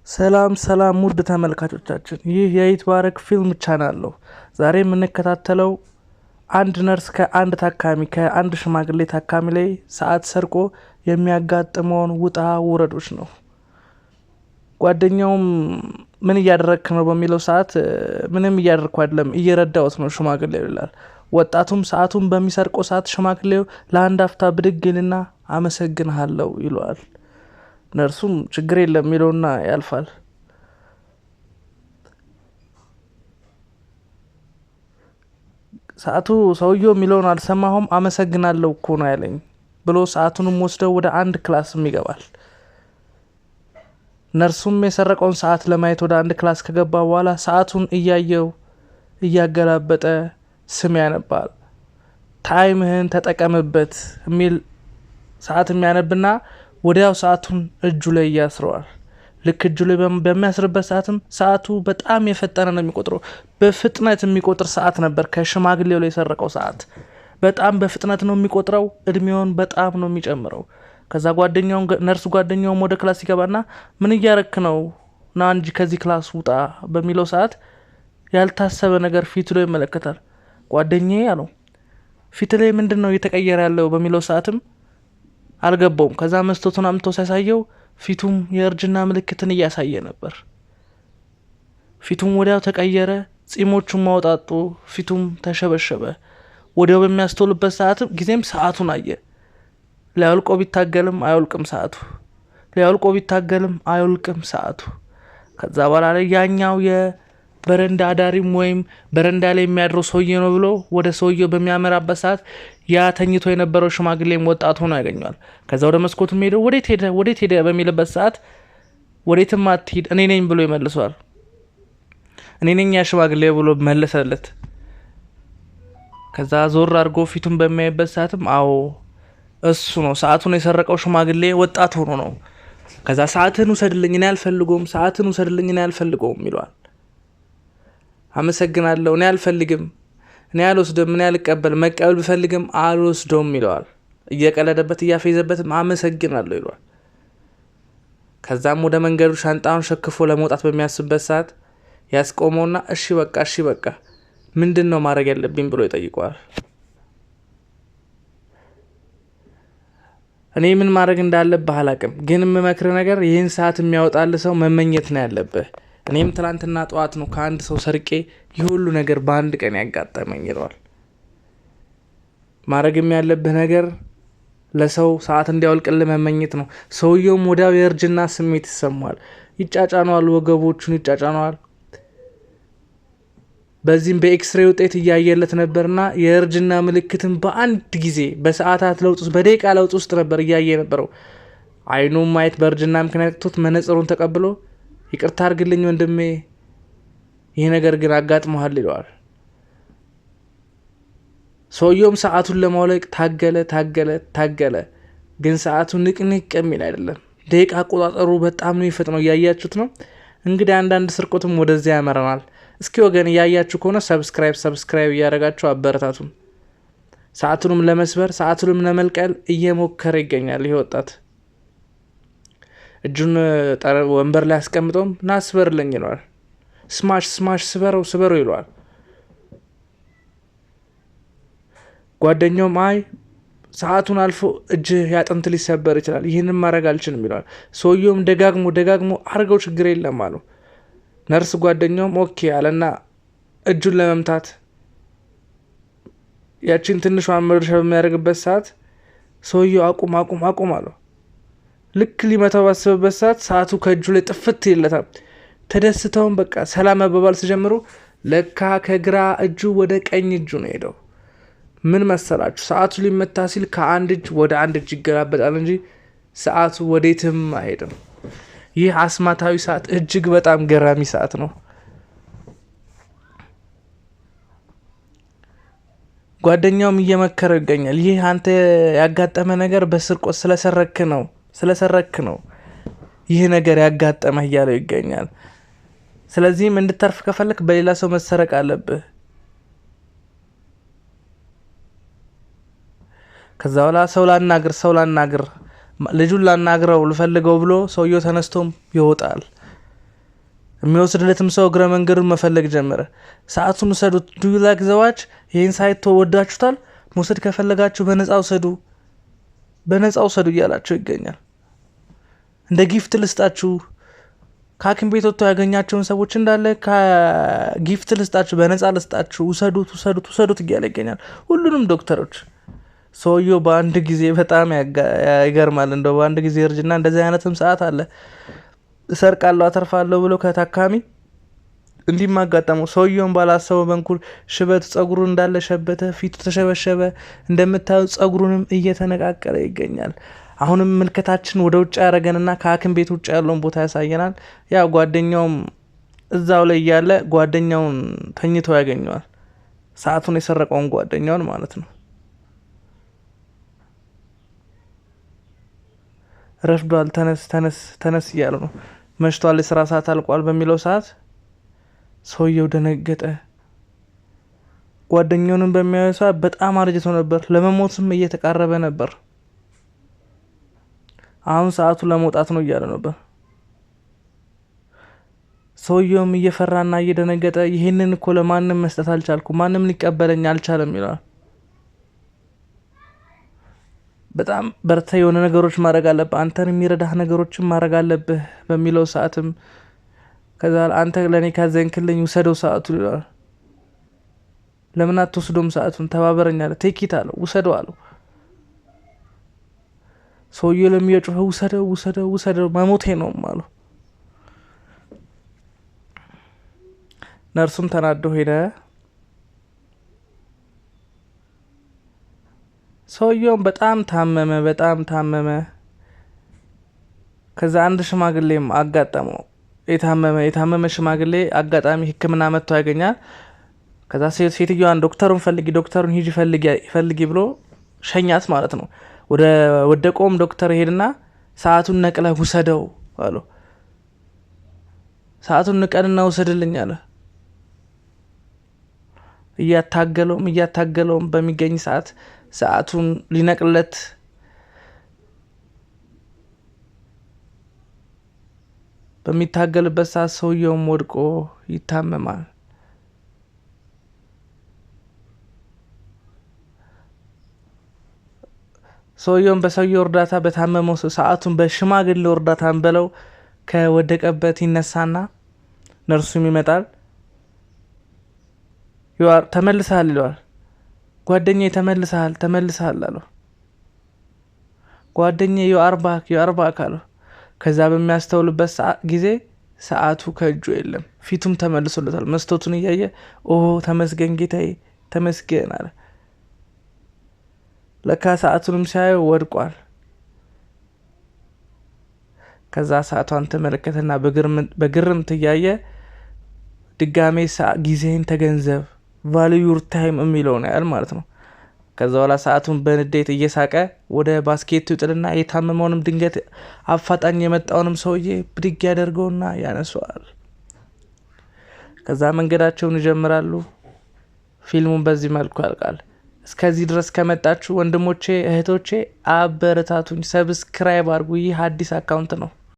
ሰላም ሰላም ውድ ተመልካቾቻችን፣ ይህ የይትባረክ ፊልም ቻናል ነው። ዛሬ የምንከታተለው አንድ ነርስ ከአንድ ሽማግሌ ታካሚ ላይ ሰዓት ሰርቆ የሚያጋጥመውን ውጣ ውረዶች ነው። ጓደኛውም ምን እያደረክ ነው በሚለው ሰዓት ምንም እያደረኩ አይደለም እየረዳሁት ነው ሽማግሌው ይላል። ወጣቱም ሰዓቱን በሚሰርቀው ሰዓት ሽማግሌው ለአንድ አፍታ ብድግ ይልና አመሰግንሃለሁ ይለዋል። ነርሱም ችግር የለም የሚለውና ያልፋል። ሰዓቱ ሰውየው የሚለውን አልሰማሁም አመሰግናለሁ እኮ ነው ያለኝ ብሎ ሰዓቱንም ወስደው ወደ አንድ ክላስም ይገባል። ነርሱም የሰረቀውን ሰዓት ለማየት ወደ አንድ ክላስ ከገባ በኋላ ሰዓቱን እያየው እያገላበጠ ስም ያነባል። ታይምህን ተጠቀምበት የሚል ሰዓት የሚያነብና ወዲያው ሰዓቱን እጁ ላይ ያስረዋል። ልክ እጁ ላይ በሚያስርበት ሰዓትም ሰዓቱ በጣም የፈጠነ ነው የሚቆጥረው። በፍጥነት የሚቆጥር ሰዓት ነበር። ከሽማግሌው ላይ የሰረቀው ሰዓት በጣም በፍጥነት ነው የሚቆጥረው። እድሜውን በጣም ነው የሚጨምረው። ከዛ ነርሱ ጓደኛውም ወደ ክላስ ይገባና ምን እያረክ ነው ና እንጂ ከዚህ ክላስ ውጣ በሚለው ሰዓት ያልታሰበ ነገር ፊቱ ላይ ይመለከታል። ጓደኛዬ አለው ፊት ላይ ምንድን ነው እየተቀየረ ያለው በሚለው ሰዓትም አልገባውም። ከዛ መስቶቱን አምጥቶ ሲያሳየው ፊቱም የእርጅና ምልክትን እያሳየ ነበር። ፊቱም ወዲያው ተቀየረ። ጺሞቹም ማውጣጡ፣ ፊቱም ተሸበሸበ። ወዲያው በሚያስተውልበት ሰዓትም ጊዜም ሰዓቱን አየ። ሊያወልቆ ቢታገልም አይወልቅም ሰዓቱ። ሊያወልቆ ቢታገልም አይወልቅም ሰዓቱ። ከዛ በኋላ ላይ ያኛው የበረንዳ አዳሪም ወይም በረንዳ ላይ የሚያድረው ሰውዬ ነው ብሎ ወደ ሰውዬው በሚያመራበት ሰዓት ያ ተኝቶ የነበረው ሽማግሌም ወጣት ሆኖ ያገኘዋል። ከዛ ወደ መስኮቱም ሄደው ወዴት ሄደ በሚልበት ሰዓት ወዴትም አትሂድ እኔ ነኝ ብሎ ይመልሷል። እኔ ነኝ ያ ሽማግሌ ብሎ መለሰለት። ከዛ ዞር አድርጎ ፊቱን በሚያይበት ሰዓትም አዎ እሱ ነው፣ ሰዓቱን የሰረቀው ሽማግሌ ወጣት ሆኖ ነው። ከዛ ሰዓትን ውሰድልኝ እኔ አልፈልገውም፣ ሰዓትን ውሰድልኝ እኔ አልፈልገውም ይለዋል። አመሰግናለሁ እኔ አልፈልግም፣ እኔ አልወስድም፣ እኔ አልቀበልም፣ መቀበል ብፈልግም አልወስደውም ይለዋል። እየቀለደበት እያፌዘበትም አመሰግናለሁ ይለዋል። ከዛም ወደ መንገዱ ሻንጣውን ሸክፎ ለመውጣት በሚያስብበት ሰዓት ያስቆመውና እሺ በቃ ምንድን ነው ማድረግ ያለብኝ ብሎ ይጠይቀዋል። እኔ ምን ማድረግ እንዳለብህ አላቅም፣ ግን የምመክር ነገር ይህን ሰዓት የሚያወጣል ሰው መመኘት ነው ያለብህ። እኔም ትላንትና ጠዋት ነው ከአንድ ሰው ሰርቄ ይህ ሁሉ ነገር በአንድ ቀን ያጋጠመኝ ይለዋል። ማድረግም ያለብህ ነገር ለሰው ሰዓት እንዲያወልቅልህ መመኘት ነው። ሰውየውም ወዲያው የእርጅና ስሜት ይሰማዋል። ይጫጫነዋል፣ ወገቦቹን ይጫጫነዋል። በዚህም በኤክስሬ ውጤት እያየለት ነበርና የእርጅና ምልክትን በአንድ ጊዜ በሰዓታት ለውጥ ውስጥ በደቂቃ ለውጥ ውስጥ ነበር እያየ ነበረው። አይኑም ማየት በእርጅና ምክንያት ቶት መነጽሩን ተቀብሎ ይቅርታ አድርግልኝ ወንድሜ ይህ ነገር ግን አጋጥሞሃል ይለዋል። ሰውየውም ሰዓቱን ለማውለቅ ታገለ። ግን ሰዓቱ ንቅንቅ የሚል አይደለም። ደቂቃ አቆጣጠሩ በጣም ነው የሚፈጥነው። እያያችሁት ነው እንግዲህ። አንዳንድ ስርቆትም ወደዚያ ያመራናል። እስኪ ወገን እያያችሁ ከሆነ ሰብስክራይብ እያደረጋችሁ አበረታቱን። ሰዓቱንም ለመስበር ሰዓቱንም ለመልቀል እየሞከረ ይገኛል ይህ ወጣት። እጁን ወንበር ላይ አስቀምጦም ና ስበርልኝ ይለዋል። ስማሽ ስበረው ይለዋል። ጓደኛውም አይ ሰዓቱን አልፎ እጅህ ያጥንት ሊሰበር ይችላል፣ ይህንን ማድረግ አልችልም ይለዋል። ሰውየውም ደጋግሞ አርገው ችግር የለም አለው። ነርስ ጓደኛውም ኦኬ አለና እጁን ለመምታት ያችን ትንሿን መድረሻ በሚያደርግበት ሰዓት ሰውየው አቁም አለው። ልክ ሊመታው ባሰበበት ሰዓት ሰዓቱ ከእጁ ላይ ጥፍት ይለታል። ተደስተውም በቃ ሰላም መባባል ሲጀምሩ ለካ ከግራ እጁ ወደ ቀኝ እጁ ነው ሄደው። ምን መሰላችሁ? ሰዓቱ ሊመታ ሲል ከአንድ እጅ ወደ አንድ እጅ ይገላበጣል እንጂ ሰዓቱ ወዴትም አይሄድም። ይህ አስማታዊ ሰዓት እጅግ በጣም ገራሚ ሰዓት ነው። ጓደኛውም እየመከረው ይገኛል። ይህ አንተ ያጋጠመ ነገር በስርቆት ስለሰረክ ነው ይህ ነገር ያጋጠመህ እያለው ይገኛል። ስለዚህም እንድተርፍ ከፈለክ በሌላ ሰው መሰረቅ አለብህ። ከዛ በኋላ ሰው ላናግር ልጁን ላናግረው ልፈልገው ብሎ ሰውየው ተነስቶም ይወጣል። የሚወስድለትም ሰው እግረ መንገዱን መፈለግ ጀመረ። ሰዓቱን ውሰዱት፣ ዱ ዩ ላይክ ዘ ዋች፣ ይህን ሳይት ወዳችሁታል፣ መውሰድ ከፈለጋችሁ በነፃ ውሰዱ እያላቸው ይገኛል። እንደ ጊፍት ልስጣችሁ፣ ከሐኪም ቤት ወጥቶ ያገኛቸውን ሰዎች እንዳለ ከጊፍት ልስጣችሁ፣ በነፃ ልስጣችሁ፣ ውሰዱት እያለ ይገኛል ሁሉንም ዶክተሮች። ሰውየው በአንድ ጊዜ በጣም ይገርማል። እንደው በአንድ ጊዜ እርጅና እንደዚህ አይነትም ሰዓት አለ። እሰርቃለሁ አተርፋለሁ ብሎ ከታካሚ እንዲህ ማጋጠመው። ሰውየውን ባላሰበው በኩል ሽበት፣ ጸጉሩ እንዳለ ሸበተ፣ ፊቱ ተሸበሸበ። እንደምታዩ ጸጉሩንም እየተነቃቀለ ይገኛል። አሁንም ምልከታችን ወደ ውጭ ያደረገንና ከሐኪም ቤት ውጭ ያለውን ቦታ ያሳየናል። ያ ጓደኛውም እዛው ላይ እያለ ጓደኛውን ተኝቶ ያገኘዋል። ሰዓቱን የሰረቀውን ጓደኛውን ማለት ነው። ረፍዷል፣ ተነስ እያሉ ነው። መሽቷል፣ የስራ ሰዓት አልቋል በሚለው ሰዓት ሰውየው ደነገጠ። ጓደኛውንም በሚያየው ሰዓት በጣም አርጅቶ ነበር፣ ለመሞትም እየተቃረበ ነበር። አሁን ሰዓቱ ለመውጣት ነው እያለ ነበር። ሰውየውም እየፈራና እየደነገጠ ይህንን እኮ ለማንም መስጠት አልቻልኩም፣ ማንም ሊቀበለኝ አልቻለም ይላል። በጣም በርታ፣ የሆነ ነገሮች ማድረግ አለብህ፣ አንተን የሚረዳህ ነገሮችን ማድረግ አለብህ በሚለው ሰዓትም ከዛ አንተ ለእኔ ካዘንክልኝ ውሰደው ሰዓቱን ይለዋል። ለምን አትወስዶም ሰዓቱን? ተባበረኝ አለ። ቴኪት አለው፣ ውሰደው አለው። ሰውየው ለሚየጩህ ውሰደው መሞቴ ነው አለው። ነርሱም ተናዶ ሄደ። ሰውየውም በጣም ታመመ። ከዛ አንድ ሽማግሌም አጋጠመው። የታመመ ሽማግሌ አጋጣሚ ሕክምና መጥቶ ያገኛል። ከዛ ሴትዮዋን ዶክተሩን ሂጂ ፈልጊ ብሎ ሸኛት ማለት ነው። ወደ ወደቆም ዶክተር ሄድና ሰዓቱን ነቅለህ ውሰደው አለ። ሰዓቱን ንቀንና ውሰድልኝ አለ። እያታገለውም በሚገኝ ሰዓቱን ሊነቅለት በሚታገልበት ሰዓት ሰውየውም ወድቆ ይታመማል። ሰውየውም በሰውየው እርዳታ በታመመው ሰዓቱን በሽማግሌው እርዳታ በለው ከወደቀበት ይነሳና ነርሱም ይመጣል። ተመልሰሃል ይለዋል። ጓደኛዬ ተመልሰሃል አለው። ጓደኛዬ ዩአርባክ አለው። ከዛ በሚያስተውልበት ጊዜ ሰዓቱ ከእጁ የለም፣ ፊቱም ተመልሶለታል። መስቶቱን እያየ ተመስገን ጌታዬ ተመስገን አለ። ለካ ሰዓቱንም ሲያየው ወድቋል። ከዛ ሰዓቷን ተመለከተና በግርምት እያየ ድጋሜ ጊዜህን ተገንዘብ ቫልዩ ዩር ታይም የሚለውን ያህል ማለት ነው። ከዛ በኋላ ሰዓቱን በንዴት እየሳቀ ወደ ባስኬቱ ይጥልና የታመመውንም ድንገት አፋጣኝ የመጣውንም ሰውዬ ብድግ ያደርገውና ያነሷል። ከዛ መንገዳቸውን ይጀምራሉ። ፊልሙን በዚህ መልኩ ያልቃል። እስከዚህ ድረስ ከመጣችሁ ወንድሞቼ እህቶቼ አበረታቱኝ፣ ሰብስክራይብ አድርጉ። ይህ አዲስ አካውንት ነው።